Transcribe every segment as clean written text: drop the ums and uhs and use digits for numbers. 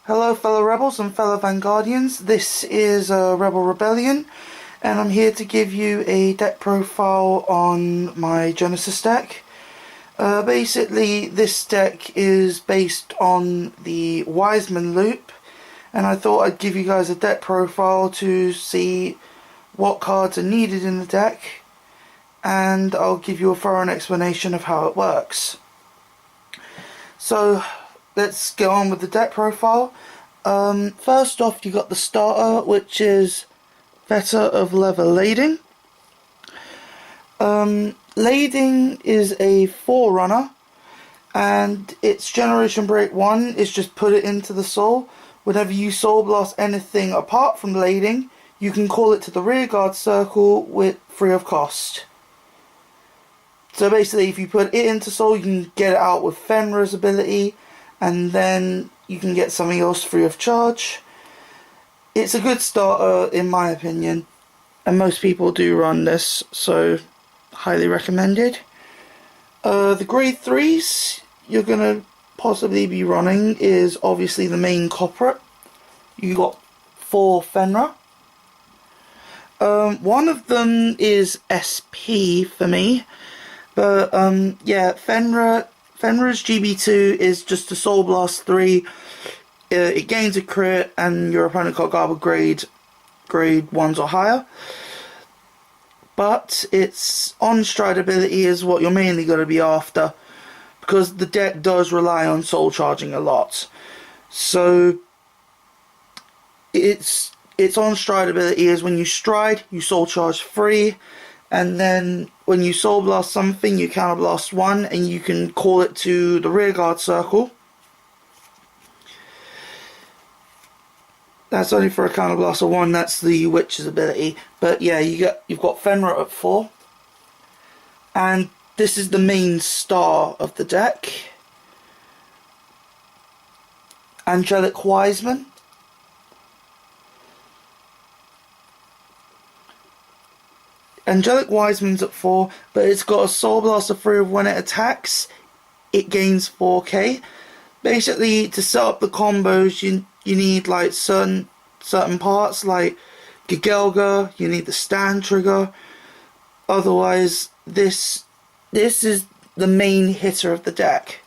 Hello fellow rebels and fellow Vanguardians, this is Rebel Rebellion and I'm here to give you a deck profile on my Genesis deck. Basically this deck is based on the Wiseman loop and I thought I'd give you guys a deck profile to see what cards are needed in the deck, and I'll give you a thorough explanation of how it works. So let's get on with the deck profile. First off, you got the starter, which is Vetter of Leather Lading. Lading is a forerunner, and its Generation Break 1 is just put it into the soul. Whenever you soul blast anything apart from Lading, you can call it to the rearguard circle with free of cost. So basically, if you put it into soul, you can get it out with Fenrir's ability, and then you can get something else free of charge. It's a good starter in my opinion, and most people do run this, so highly recommended. The grade 3s you're going to possibly be running is obviously the main culprit. You got 4 Fenrir. One of them is SP for me, but yeah, Fenrir's GB2 is just a Soul Blast 3. It gains a crit and your opponent got Garbled grade 1s or higher. But its on-stride ability is what you're mainly going to be after, because the deck does rely on soul charging a lot. So its on-stride ability is when you stride, you soul charge 3. And then when you soul blast something, you counter blast 1, and you can call it to the rearguard circle. That's only for a counter blast of 1. That's the Witch's ability. But yeah, you've got Fenrir at 4, and this is the main star of the deck. Angelic Wiseman. Angelic Wiseman's at 4, but it's got a Soul Blaster 3 of when it attacks, it gains 4k. Basically, to set up the combos, you need like certain parts, like Gigelga, you need the stand trigger. Otherwise, this is the main hitter of the deck.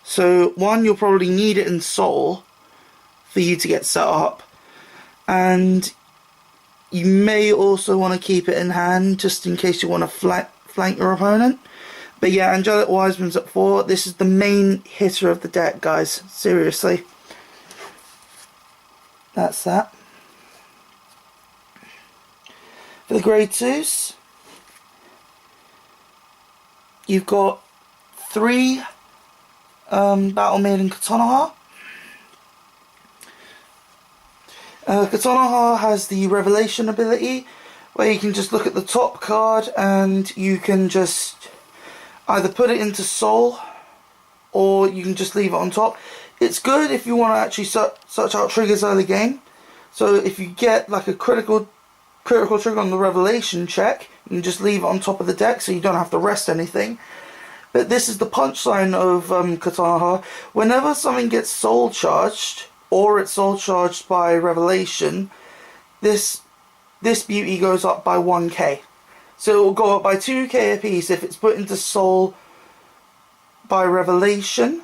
So, one, you'll probably need it in Soul for you to get set up, and you may also want to keep it in hand just in case you want to flank your opponent. But yeah, Angelic Wiseman's at 4. This is the main hitter of the deck, guys. Seriously. That's that. For the grade 2s, you've got 3 Battle Maiden Katanaha. Katanaha has the Revelation ability, where you can just look at the top card and you can just either put it into Soul, or you can just leave it on top. It's good if you want to actually search out triggers early game. So if you get like a critical trigger on the Revelation check, you can just leave it on top of the deck so you don't have to rest anything. But this is the punchline of Katanaha. Whenever something gets soul charged, or it's soul charged by Revelation, this beauty goes up by 1k. So it will go up by 2k apiece if it's put into Soul by Revelation,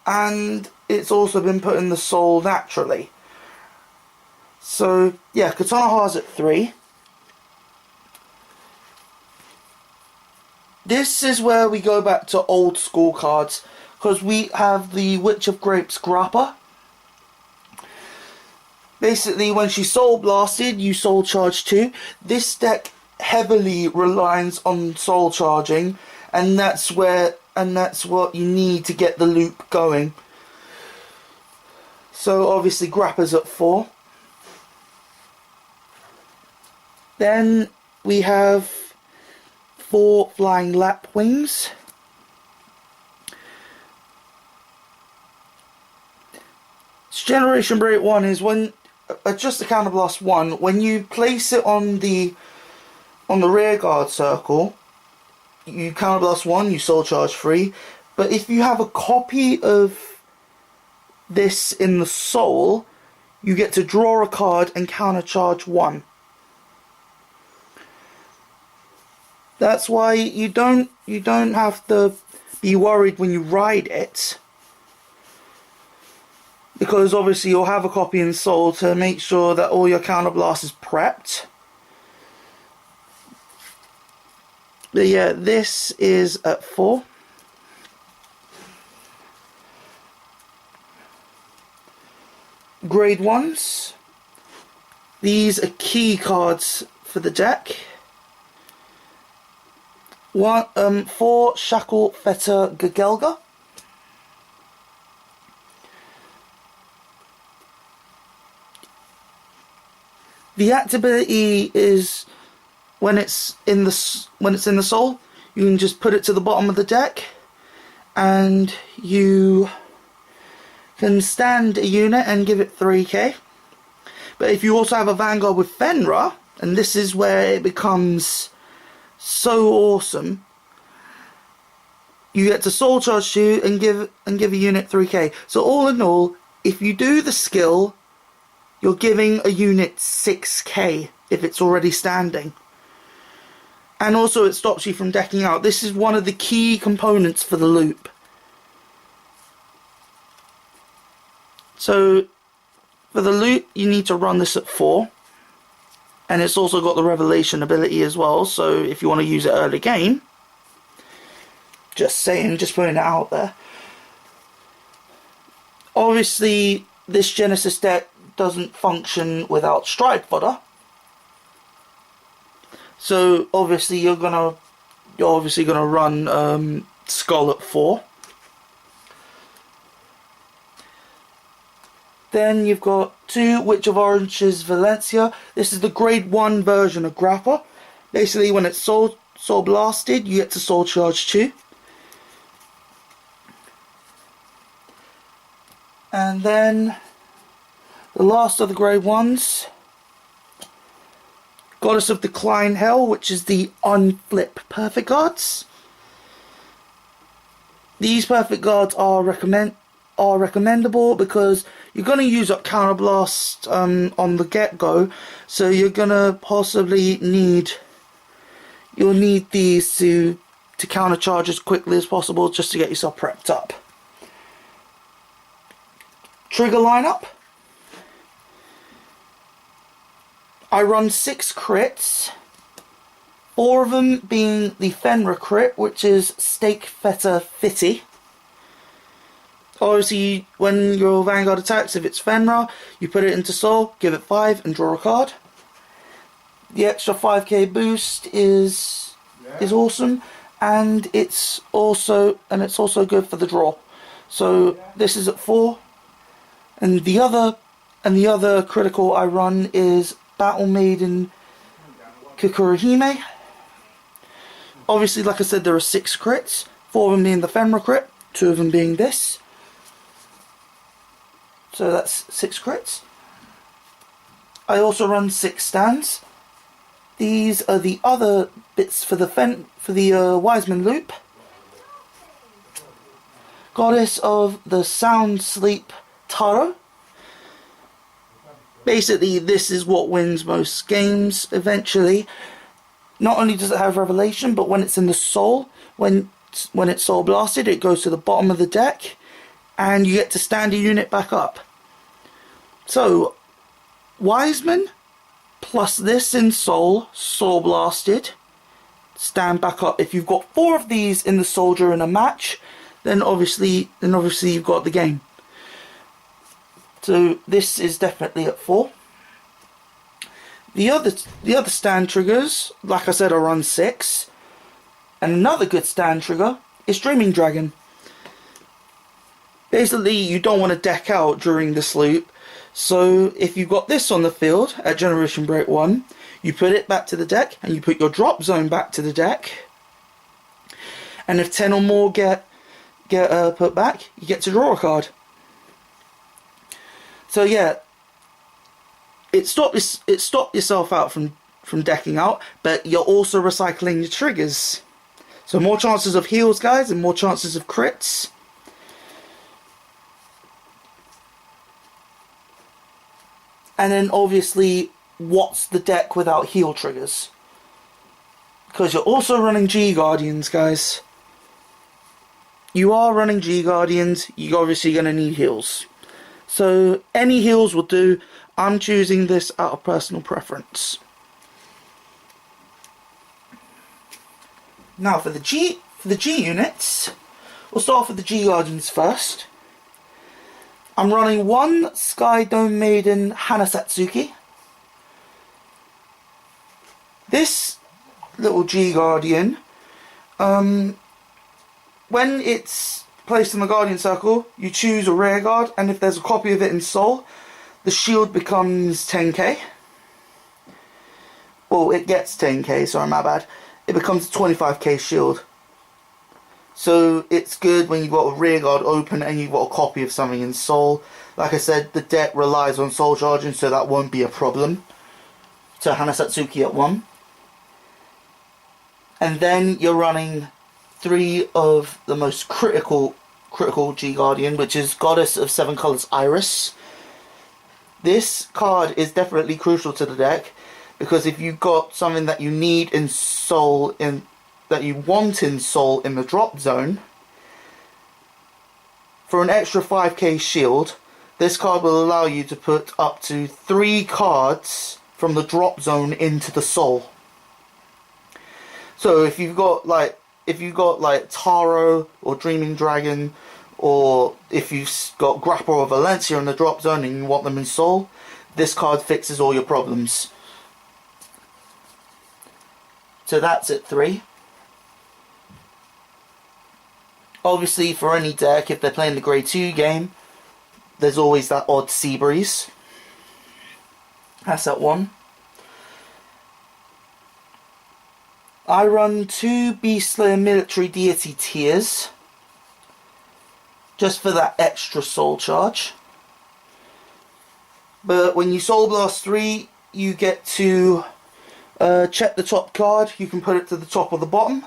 and it's also been put in the Soul naturally. So yeah, Katanaha's at 3. This is where we go back to old school cards, because we have the Witch of Grapes Grappa. Basically, when she's soul blasted, you soul charge 2. This deck heavily relies on soul charging, and that's what you need to get the loop going. So obviously Grappa's at 4. Then we have 4 Flying Lapwings. Generation Break 1 is when just a counter blast 1. When you place it on the rear guard circle, you counter blast 1, you soul charge 3. But if you have a copy of this in the soul, you get to draw a card and countercharge 1. That's why you don't have to be worried when you ride it, because obviously you'll have a copy in soul to make sure that all your counterblast is prepped. But yeah, this is at 4. Grade 1s. These are key cards for the deck. 4 Shackle Fetter Gagelga. The actability is when it's in the soul, you can just put it to the bottom of the deck, and you can stand a unit and give it 3k. But if you also have a Vanguard with Fenrir, and this is where it becomes so awesome, you get to soul charge 2 and give a unit 3k. So all in all, if you do the skill, you're giving a unit 6k if it's already standing. And also it stops you from decking out. This is one of the key components for the loop. So for the loop, you need to run this at 4. And it's also got the Revelation ability as well, so if you want to use it early game, just saying, just putting it out there. Obviously, this Genesis deck doesn't function without Stride Fodder. So obviously you're obviously gonna run Skull at 4. Then you've got 2 Witch of Orange's Valencia. This is the grade 1 version of Grappa. Basically, when it's soul blasted, you get to soul charge 2. And then the last of the grade 1s, Goddess of Decline Hell, which is the unflip perfect guards. These perfect guards are recommendable because you're going to use up counterblast on the get-go, so you're going to possibly need these to countercharge as quickly as possible just to get yourself prepped up. Trigger lineup. I run 6 crits, 4 of them being the Fenrir crit, which is Stake Fetter Fitty. Obviously, when your Vanguard attacks, if it's Fenrir, you put it into Soul, give it 5 and draw a card. The extra 5k boost is awesome, and it's also good for the draw. So this is at 4, and the other critical I run is Battle Maiden Kukurahime. Obviously, like I said, there are 6 crits, 4 of them being the Fenrir crit, 2 of them being this. So that's 6 crits. I also run 6 stands. These are the other bits for the Wiseman loop. Goddess of the Sound Sleep Taro. Basically, this is what wins most games eventually. Not only does it have Revelation, but when it's in the soul, when it's soul blasted, it goes to the bottom of the deck, and you get to stand a unit back up. So, Wiseman, plus this in soul blasted, stand back up. If you've got 4 of these in the soldier in a match, then obviously you've got the game. So this is definitely at 4. The other stand triggers, like I said, I run 6. And another good stand trigger is Dreaming Dragon. Basically, you don't want to deck out during this loop. So if you've got this on the field at Generation Break 1, you put it back to the deck and you put your drop zone back to the deck. And if 10 or more get put back, you get to draw a card. So yeah, it stopped yourself out from decking out, but you're also recycling your triggers. So more chances of heals, guys, and more chances of crits. And then obviously, what's the deck without heal triggers? Because you're also running G-Guardians, guys. You are running G-Guardians, you're obviously going to need heals. So, any heals will do. I'm choosing this out of personal preference. Now, for the G units, we'll start off with the G-Guardians first. I'm running one Sky Dome Maiden Hanasatsuki. This little G-Guardian, when it's placed in the Guardian Circle, you choose a rear guard, and if there's a copy of it in Soul, the shield becomes 10k. Well, it gets 10k, sorry, my bad. It becomes a 25k shield. So it's good when you've got a rear guard open and you've got a copy of something in Soul. Like I said, the deck relies on Soul charging, so that won't be a problem. So Hanasatsuki at 1. And then you're running 3 of the most critical G-Guardian, which is Goddess of 7 Colors Iris. This card is definitely crucial to the deck, because if you've got something that you need in Soul, that you want in Soul in the drop zone, for an extra 5k shield, this card will allow you to put up to 3 cards from the drop zone into the Soul. So if you've got like Taro or Dreaming Dragon, or if you've got Grappa or Valencia in the drop zone and you want them in Soul, this card fixes all your problems. So that's at 3. Obviously, for any deck, if they're playing the Grade 2 game, there's always that odd Sea Breeze. That's at 1. I run 2 Beastslayer Military Deity Tiers, just for that extra Soul charge. But when you Soul Blast 3, you get to check the top card. You can put it to the top or the bottom.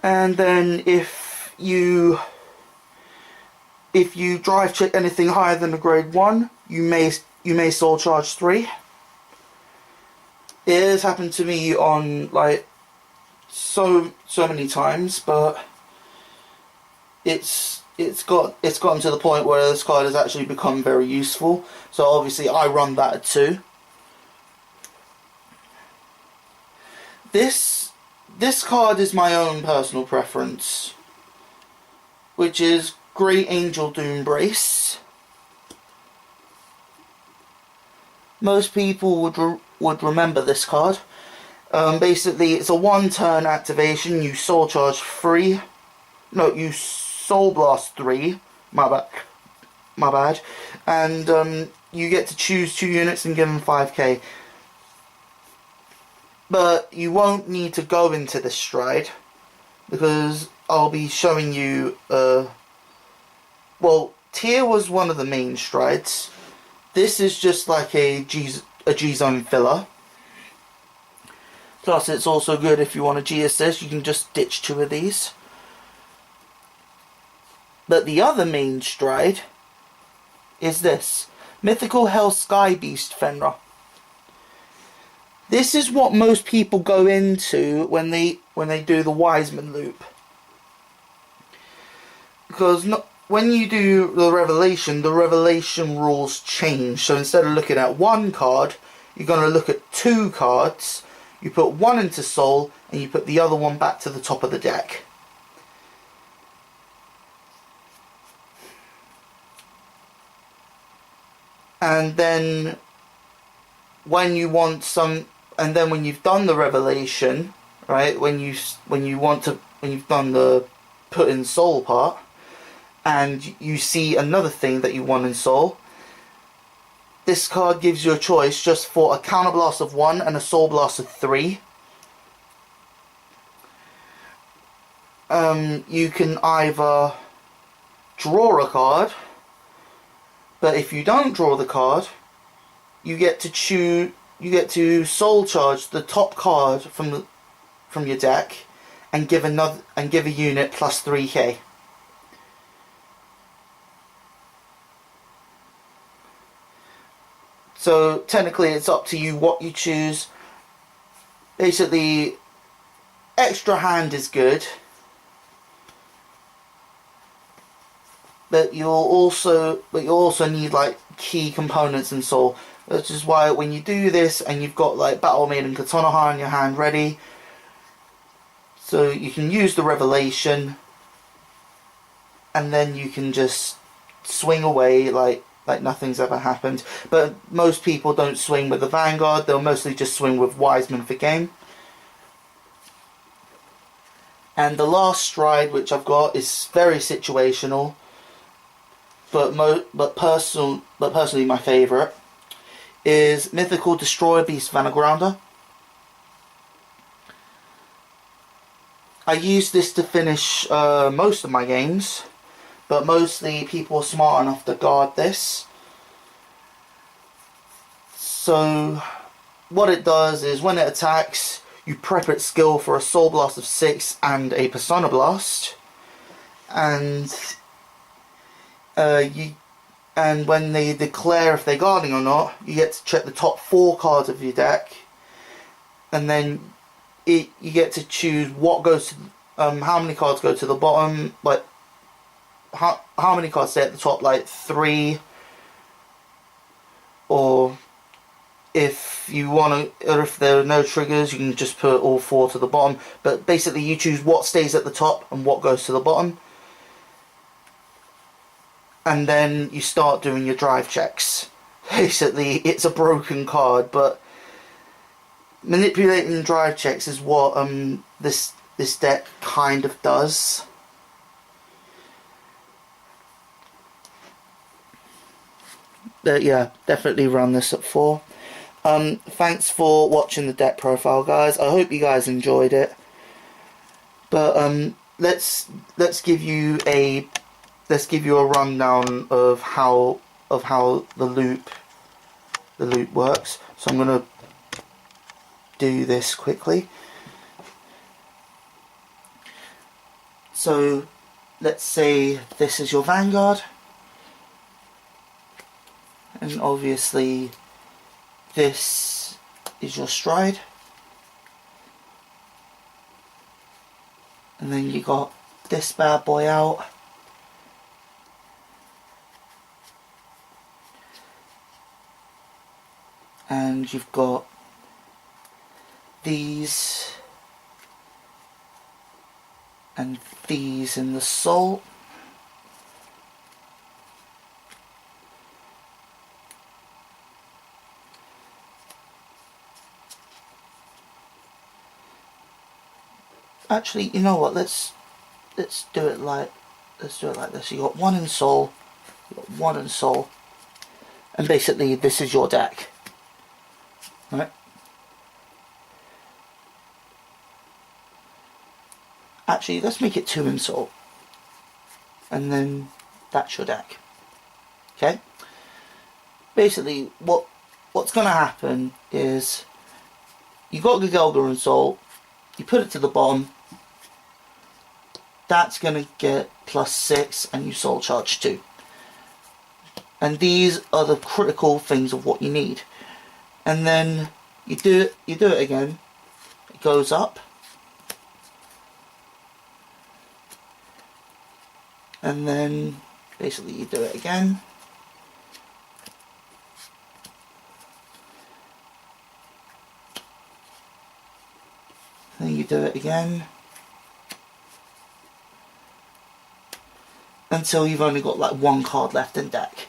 And then if you drive check anything higher than a Grade 1, you may Soul charge 3. It has happened to me on like so many times, but it's gotten to the point where this card has actually become very useful. So obviously I run that at 2. This card is my own personal preference, which is Great Angel Doombrace. Most people would remember this card. Basically, it's a 1-turn activation. You Soul Charge 3. No, you Soul Blast 3. My bad. And you get to choose 2 units and give them 5k. But you won't need to go into this stride, because I'll be showing you... well, Tier was one of the main strides. This is just like a G-Zone filler. Plus, it's also good if you want a G-Assist, you can just ditch 2 of these. But the other main stride is this. Mythical Hell Sky Beast Fenrir. This is what most people go into when they do the Wiseman loop. Because when you do the revelation rules change. So instead of looking at 1 card, you're going to look at 2 cards. You put 1 into Soul, and you put the other one back to the top of the deck. And then when you want some, and then when you've done the revelation, right? When you've done the put in Soul part, and you see another thing that you want in Soul, this card gives you a choice just for a Counterblast of 1 and a Soul Blast of 3. You can either draw a card, but if you don't draw the card, you get to Soul Charge the top card from your deck and give a unit plus 3k. So technically it's up to you what you choose. Basically, extra hand is good, but you'll also need like key components in Soul, which is why when you do this and you've got like Battle Maiden Katanaha in your hand ready, so you can use the Revelation, and then you can just swing away like nothing's ever happened. But most people don't swing with the Vanguard, they'll mostly just swing with Wiseman for game. And the last stride which I've got is very situational, but personally my favourite is Mythical Destroyer Beast Vanagrounder. I use this to finish most of my games, but mostly people are smart enough to guard this. So what it does is when it attacks, you prep its skill for a Soul Blast of 6 and a Persona Blast, and when they declare if they're guarding or not, you get to check the top 4 cards of your deck, and then you get to choose what goes to how many cards go to the bottom, like how many cards stay at the top, like 3, or if you want to, or if there are no triggers, you can just put all 4 to the bottom. But basically, you choose what stays at the top and what goes to the bottom, and then you start doing your drive checks. Basically, it's a broken card, but manipulating drive checks is what this deck kind of does. But yeah, definitely run this at 4. Thanks for watching the deck profile, guys. I hope you guys enjoyed it. But let's give you a rundown of how the loop works. So I'm gonna do this quickly. So let's say this is your Vanguard, and obviously this is your stride, and then you got this bad boy out, and you've got these and these in the Soul. Actually, you know what? Let's do it like this. You got 1 in Soul, you got 1 in Soul, and basically this is your deck, right? Actually, let's make it 2 in Soul, and then that's your deck. Okay. Basically, what's going to happen is you got Gagelga in Soul. You put it to the bottom. That's going to get +6, and you Soul Charge 2. And these are the critical things of what you need. And then you do it again. It goes up. And then basically you do it again. Then you do it again. Until you've only got like 1 card left in deck.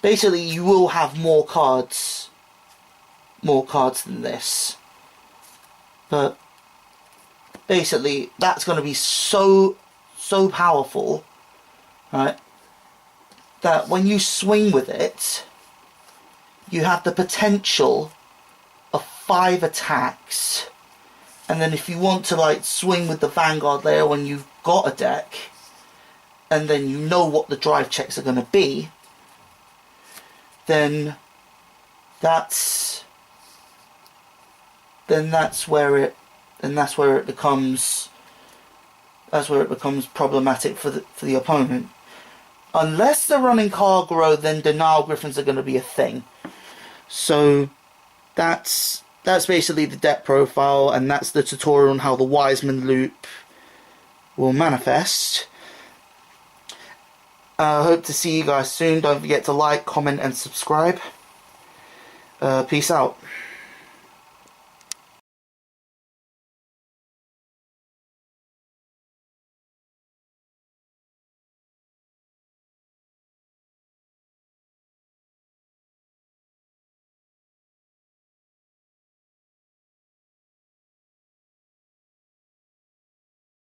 Basically, you will have more cards than this. But basically, that's going to be so powerful, right, that when you swing with it, you have the potential of 5 attacks. And then if you want to like swing with the Vanguard layer when you've got a deck, and then you know what the drive checks are going to be, then that's where it becomes problematic for the opponent. Unless they're running Cargro, then Denial Griffins are going to be a thing. So that's basically the deck profile, and that's the tutorial on how the Wiseman loop will manifest. I hope to see you guys soon. Don't forget to like, comment and subscribe. Peace out.